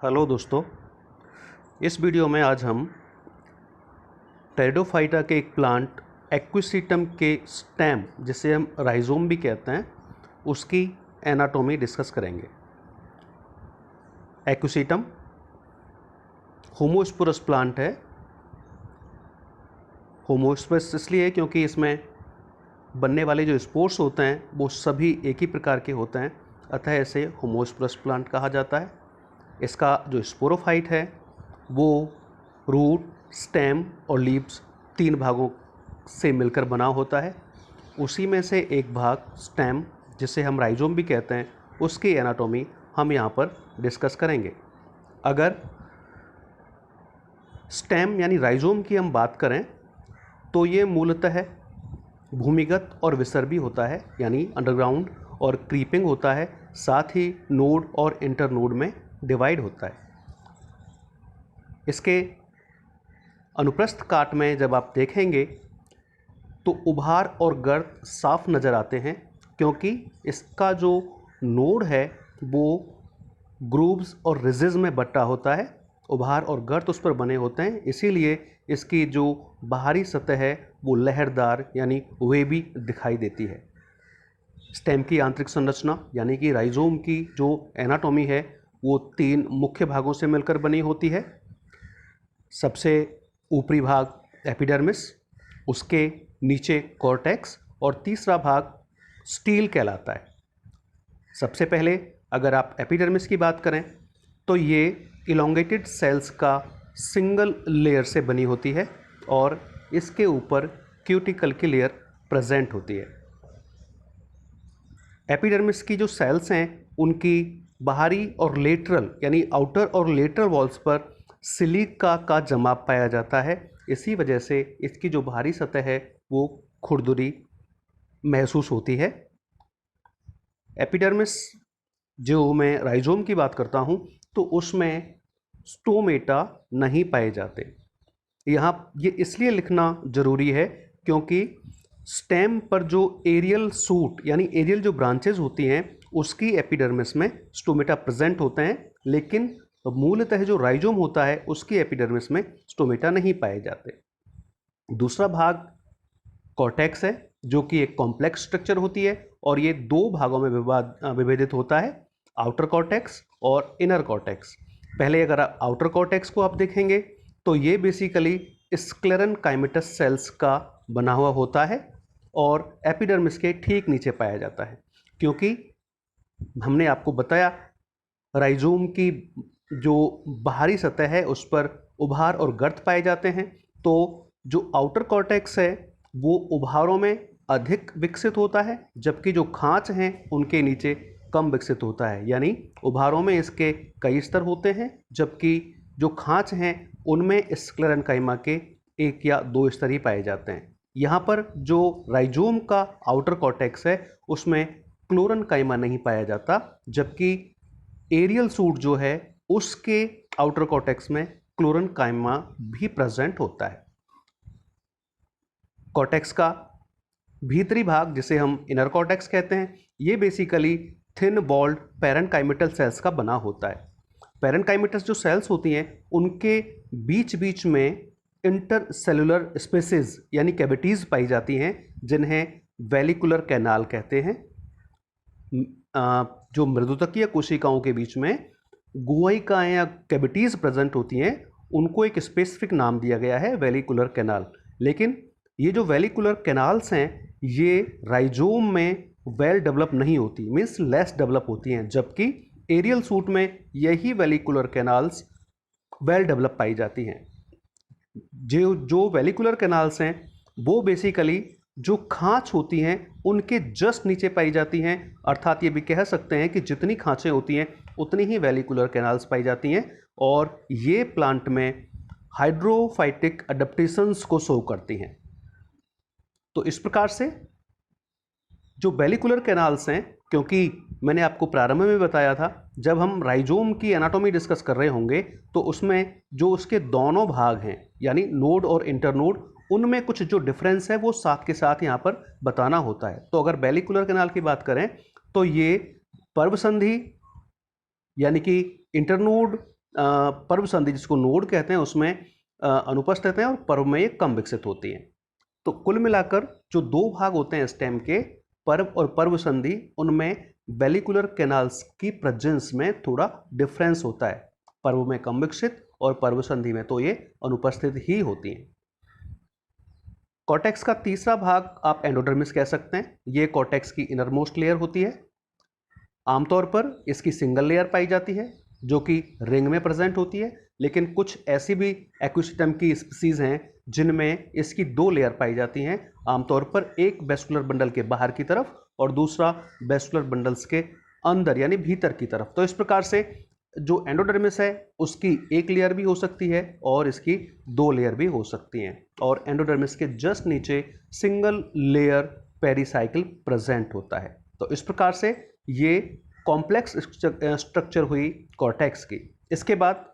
Hello दोस्तों, इस video में आज हम टेरिडोफाइटा के एक प्लांट एक्विसिटम के स्टेम, जिसे हम राइजोम भी कहते हैं, उसकी एनाटॉमी डिस्कस करेंगे। एक्विसिटम होमोस्पोरस प्लांट है। होमोस्पोरस इसलिए क्योंकि इसमें बनने वाले जो स्पोर्स होते हैं वो सभी एक ही प्रकार के होते हैं, अतः इसे होमोस्पोरस प्लांट कहा जाता है। इसका जो स्पोरोफाइट है वो रूट, स्टेम और लीव्स 3 भागों से मिलकर बना होता है। उसी में से एक भाग स्टेम, जिसे हम राइजोम भी कहते हैं, उसकी एनाटॉमी हम यहाँ पर डिस्कस करेंगे। अगर स्टेम यानी राइजोम की हम बात करें तो ये मूलतः भूमिगत और विसर्भी होता है, यानी अंडरग्राउंड और क्रीपिंग होता है, साथ ही नोड और इंटरनोड में डिवाइड होता है। इसके अनुप्रस्थ काट में जब आप देखेंगे तो उभार और गर्त साफ नज़र आते हैं, क्योंकि इसका जो नोड है वो ग्रूव्स और रिजेस में बटा होता है। उभार और गर्त उस पर बने होते हैं, इसीलिए इसकी जो बाहरी सतह है वो लहरदार यानी वेवी दिखाई देती है। स्टेम की आंतरिक संरचना यानी कि राइजोम की जो एनाटॉमी है वो 3 मुख्य भागों से मिलकर बनी होती है। सबसे ऊपरी भाग एपिडर्मिस, उसके नीचे कॉर्टेक्स और तीसरा भाग स्टील कहलाता है। सबसे पहले अगर आप एपिडर्मिस की बात करें तो ये इलोंगेटेड सेल्स का सिंगल लेयर से बनी होती है और इसके ऊपर क्यूटिकल की लेयर प्रेजेंट होती है। एपिडर्मिस की जो सेल्स हैं उनकी बाहरी और लेटरल यानी आउटर और लेटरल वॉल्स पर सिलिका का जमाव पाया जाता है। इसी वजह से इसकी जो बाहरी सतह है वो खुरदुरी महसूस होती है। एपिडर्मिस जो मैं राइजोम की बात करता हूँ तो उसमें स्टोमेटा नहीं पाए जाते। यहाँ ये इसलिए लिखना ज़रूरी है क्योंकि स्टेम पर जो एरियल सूट यानी एरियल जो ब्रांचेज होती हैं उसकी एपिडर्मिस में स्टोमेटा प्रेजेंट होते हैं, लेकिन मूलतः जो राइजोम होता है उसकी एपिडर्मिस में स्टोमेटा नहीं पाए जाते। दूसरा भाग कॉर्टेक्स है, जो कि एक कॉम्प्लेक्स स्ट्रक्चर होती है और ये 2 भागों में विभेदित होता है, आउटर कॉर्टेक्स और इनर कॉर्टेक्स। पहले अगर आप आउटर कॉर्टेक्स को आप देखेंगे तो ये बेसिकली स्क्लेरेनकाइमेटस सेल्स का बना हुआ होता है और एपिडर्मिस के ठीक नीचे पाया जाता है। क्योंकि हमने आपको बताया राइजोम की जो बाहरी सतह है उस पर उभार और गर्त पाए जाते हैं, तो जो आउटर कॉर्टेक्स है वो उभारों में अधिक विकसित होता है, जबकि जो खांच हैं उनके नीचे कम विकसित होता है। यानी उभारों में इसके कई स्तर होते हैं, जबकि जो खांच हैं उनमें स्क्लेरेनकाइमा के 1 या 2 स्तर ही पाए जाते हैं। यहाँ पर जो राइजोम का आउटर कॉर्टेक्स है उसमें क्लोरेनकाइमा नहीं पाया जाता, जबकि एरियल सूट जो है उसके आउटर कॉर्टेक्स में क्लोरेनकाइमा भी प्रेजेंट होता है। कॉर्टेक्स का भीतरी भाग, जिसे हम इनर कॉर्टेक्स कहते हैं, ये बेसिकली थिन बॉल्ड पैरेनकाइमेटल सेल्स का बना होता है। पैरेनकाइमेटस जो सेल्स होती हैं उनके बीच बीच में इंटरसेलुलर स्पेसेस यानी कैविटीज़ पाई जाती हैं, जिन्हें वेलिकुलर कैनाल कहते हैं। जो मृदुतकीय कोशिकाओं के बीच में गुहाइकाएं या कैविटीज़ प्रेजेंट होती हैं उनको एक स्पेसिफिक नाम दिया गया है, वेलिकुलर कैनाल। लेकिन ये जो वेलिकुलर कैनाल्स हैं ये राइजोम में वेल डेवलप नहीं होती, मीन्स लेस डेवलप होती हैं, जबकि एरियल सूट में यही वेलिकुलर कैनाल्स वेल डेवलप पाई जाती हैं। जो वेलिकुलर कैनाल्स हैं वो बेसिकली जो खांच होती हैं उनके जस्ट नीचे पाई जाती हैं, अर्थात ये भी कह सकते हैं कि जितनी खांचें होती हैं उतनी ही वेलिकुलर कैनाल्स पाई जाती हैं, और ये प्लांट में हाइड्रोफाइटिक अडेप्टेशंस को शो करती हैं। तो इस प्रकार से जो वेलिकुलर कैनाल्स हैं, क्योंकि मैंने आपको प्रारंभ में बताया था जब हम राइजोम की एनाटॉमी डिस्कस कर रहे होंगे तो उसमें जो उसके दोनों भाग हैं यानी नोड और इंटरनोड, उनमें कुछ जो डिफरेंस है वो साथ के साथ यहाँ पर बताना होता है। तो अगर वेलिकुलर कैनाल की बात करें तो ये पर्व संधि यानी कि इंटरनोड पर्व संधि जिसको नोड कहते हैं उसमें अनुपस्थित है और पर्व में ये कम विकसित होती है। तो कुल मिलाकर जो दो भाग होते हैं स्टेम के, पर्व और पर्व संधि, उनमें वेलिकुलर कैनाल्स की प्रेजेंस में थोड़ा डिफरेंस होता है। पर्व में कम विकसित और पर्व संधि में तो ये अनुपस्थित ही होती हैं। कॉर्टेक्स का तीसरा भाग आप एंडोडर्मिस कह सकते हैं। ये कॉर्टेक्स की इनरमोस्ट लेयर होती है। आमतौर पर इसकी सिंगल लेयर पाई जाती है जो कि रिंग में प्रेजेंट होती है, लेकिन कुछ ऐसी भी एक्विसिटम की स्पीसीज हैं जिनमें इसकी दो लेयर पाई जाती हैं, आमतौर पर एक वेस्कुलर बंडल के बाहर की तरफ और दूसरा वेस्कुलर बंडल्स के अंदर यानी भीतर की तरफ। तो इस प्रकार से जो एंडोडर्मिस है उसकी एक लेयर भी हो सकती है और इसकी दो लेयर भी हो सकती हैं, और एंडोडर्मिस के जस्ट नीचे सिंगल लेयर पेरिसाइकिल प्रेजेंट होता है। तो इस प्रकार से ये कॉम्प्लेक्स स्ट्रक्चर हुई कॉर्टेक्स की। इसके बाद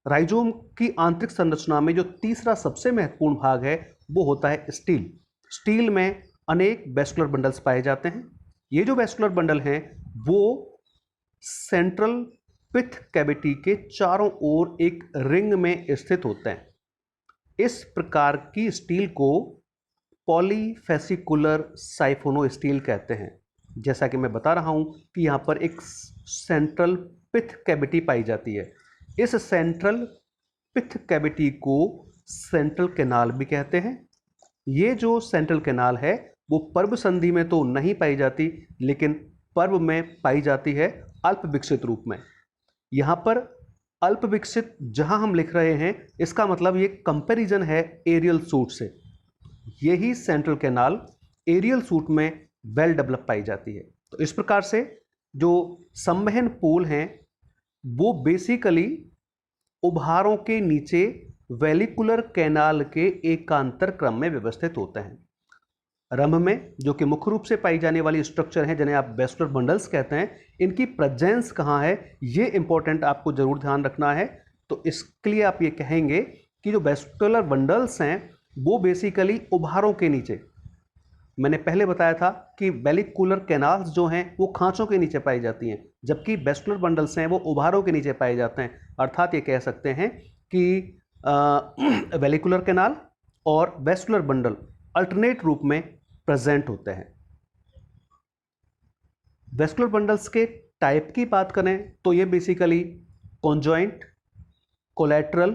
राइजोम की आंतरिक संरचना में जो तीसरा सबसे महत्वपूर्ण भाग है वो होता है स्टील। स्टील में अनेक वेस्कुलर बंडल्स पाए जाते हैं। ये जो वेस्कुलर बंडल हैं वो सेंट्रल पिथ कैविटी के चारों ओर एक रिंग में स्थित होते हैं। इस प्रकार की स्टील को पॉलीफेसिकुलर साइफोनो स्टील कहते हैं। जैसा कि मैं बता रहा हूं कि यहां पर एक सेंट्रल पिथ कैविटी पाई जाती है। इस सेंट्रल पिथ कैविटी को सेंट्रल कैनाल भी कहते हैं। ये जो सेंट्रल कैनाल है वो पर्व संधि में तो नहीं पाई जाती, लेकिन पर्व में पाई जाती है अल्प विकसित रूप में। यहां पर अल्प विकसित जहां हम लिख रहे हैं इसका मतलब ये कंपैरिजन है एरियल सूट से। यही सेंट्रल कैनाल एरियल सूट में वेल डेवलप पाई जाती है। तो इस प्रकार से जो संवहन पोल हैं वो बेसिकली उभारों के नीचे वेलिकुलर कैनाल के एकांतर क्रम में व्यवस्थित होते हैं। रंभ में जो कि मुख्य रूप से पाई जाने वाली स्ट्रक्चर हैं जिन्हें आप वेस्कुलर बंडल्स कहते हैं, इनकी प्रेजेंस कहाँ है ये इंपॉर्टेंट आपको जरूर ध्यान रखना है। तो इसके लिए आप ये कहेंगे कि जो वेस्कुलर बंडल्स हैं वो बेसिकली उभारों के नीचे, मैंने पहले बताया था कि वेलिकुलर कैनाल्स जो हैं वो खांचों के नीचे पाई जाती हैं, जबकि वेस्कुलर बंडल्स हैं वो उभारों के नीचे पाए जाते हैं। अर्थात ये कह सकते हैं कि वेलिकुलर कैनाल और वेस्कुलर बंडल अल्टरनेट रूप में प्रेजेंट होते हैं। वेस्कुलर बंडल्स के टाइप की बात करें तो ये बेसिकली कॉन्जॉइंट, कोलैटरल,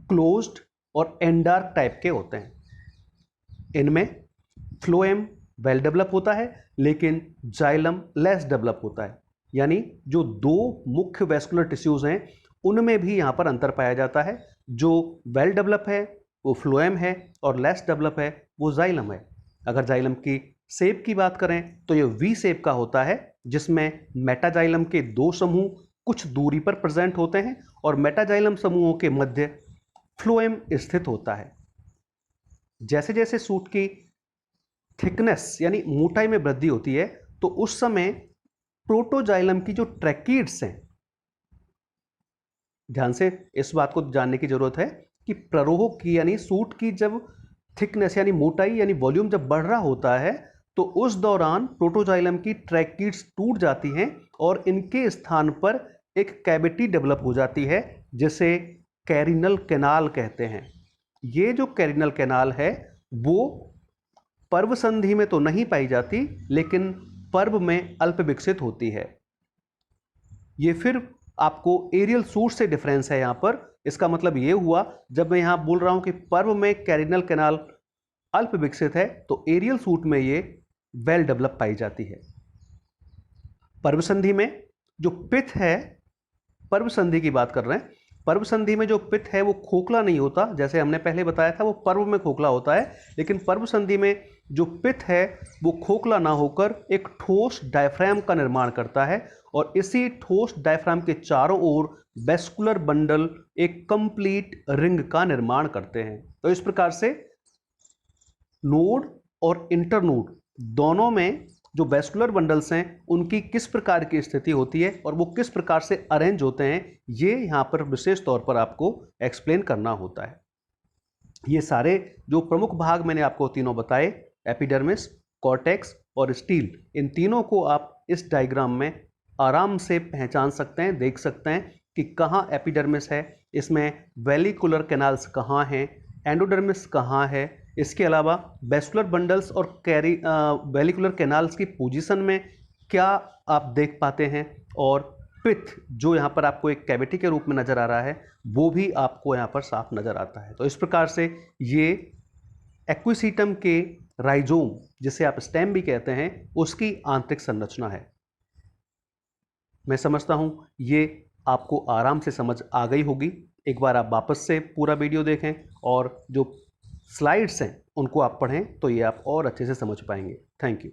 क्लोज्ड और एंडार्क टाइप के होते हैं। इनमें फ्लोएम वेल डेवलप होता है लेकिन जाइलम लेस डेवलप होता है, यानी जो दो मुख्य वेस्कुलर टिश्यूज हैं उनमें भी यहां पर अंतर पाया जाता है। जो वेल डेवलप है वो फ्लोएम है और लेस डेवलप है वो जाइलम है। अगर जाइलम की शेप की बात करें तो ये वी शेप का होता है जिसमें मेटाजाइलम के दो समूह कुछ दूरी पर प्रेजेंट होते हैं और मेटाजाइलम समूहों के मध्य फ्लोएम स्थित होता है। जैसे जैसे सूट की थिकनेस यानी मोटाई में वृद्धि होती है तो उस समय प्रोटोजाइलम की जो ट्रैकीड्स हैं, ध्यान से इस बात को जानने की जरूरत है कि प्ररोह की यानी सूट की जब थिकनेस यानी मोटाई यानी वॉल्यूम जब बढ़ रहा होता है तो उस दौरान प्रोटोजाइलम की ट्रैकीड्स टूट जाती हैं और इनके स्थान पर एक कैविटी डेवलप हो जाती है जिसे कैरिनल कैनाल कहते हैं। ये जो कैरिनल कैनाल है वो पर्व संधि में तो नहीं पाई जाती लेकिन पर्व में अल्प विकसित होती है। ये फिर आपको एरियल सूट से डिफरेंस है यहां पर। इसका मतलब ये हुआ, जब मैं यहां बोल रहा हूं कि पर्व में कैरिनल कैनाल अल्प विकसित है तो एरियल सूट में ये वेल डेवलप पाई जाती है। पर्व संधि में जो पिथ है, पर्व संधि की बात कर रहे हैं, पर्व संधि में जो पिथ है वो खोखला नहीं होता, जैसे हमने पहले बताया था वो पर्व में खोखला होता है, लेकिन पर्व संधि में जो पिथ है वो खोखला ना होकर एक ठोस डायफ्राम का निर्माण करता है और इसी ठोस डायफ्राम के चारों ओर वेस्कुलर बंडल एक कंप्लीट रिंग का निर्माण करते हैं। तो इस प्रकार से नोड और इंटरनोड दोनों में जो वेस्कुलर बंडल्स हैं उनकी किस प्रकार की स्थिति होती है और वो किस प्रकार से अरेंज होते हैं, ये यहाँ पर विशेष तौर पर आपको एक्सप्लेन करना होता है। ये सारे जो प्रमुख भाग मैंने आपको तीनों बताए, एपिडर्मिस, कॉर्टेक्स और स्टील, इन तीनों को आप इस डायग्राम में आराम से पहचान सकते हैं, देख सकते हैं कि कहाँ एपिडर्मिस है, इसमें वेलिकुलर कैनाल्स कहाँ हैं, एंडोडर्मिस कहाँ है, इसके अलावा वेस्कुलर बंडल्स और वेलिकुलर कैनाल्स की पोजीशन में क्या आप देख पाते हैं, और पिथ जो यहाँ पर आपको एक कैविटी के रूप में नजर आ रहा है वो भी आपको यहाँ पर साफ नजर आता है। तो इस प्रकार से ये एक्विसीटम के राइजोम, जिसे आप स्टेम भी कहते हैं, उसकी आंतरिक संरचना है। मैं समझता हूं ये आपको आराम से समझ आ गई होगी। एक बार आप वापस से पूरा वीडियो देखें और जो स्लाइड्स हैं उनको आप पढ़ें तो ये आप और अच्छे से समझ पाएंगे। Thank you.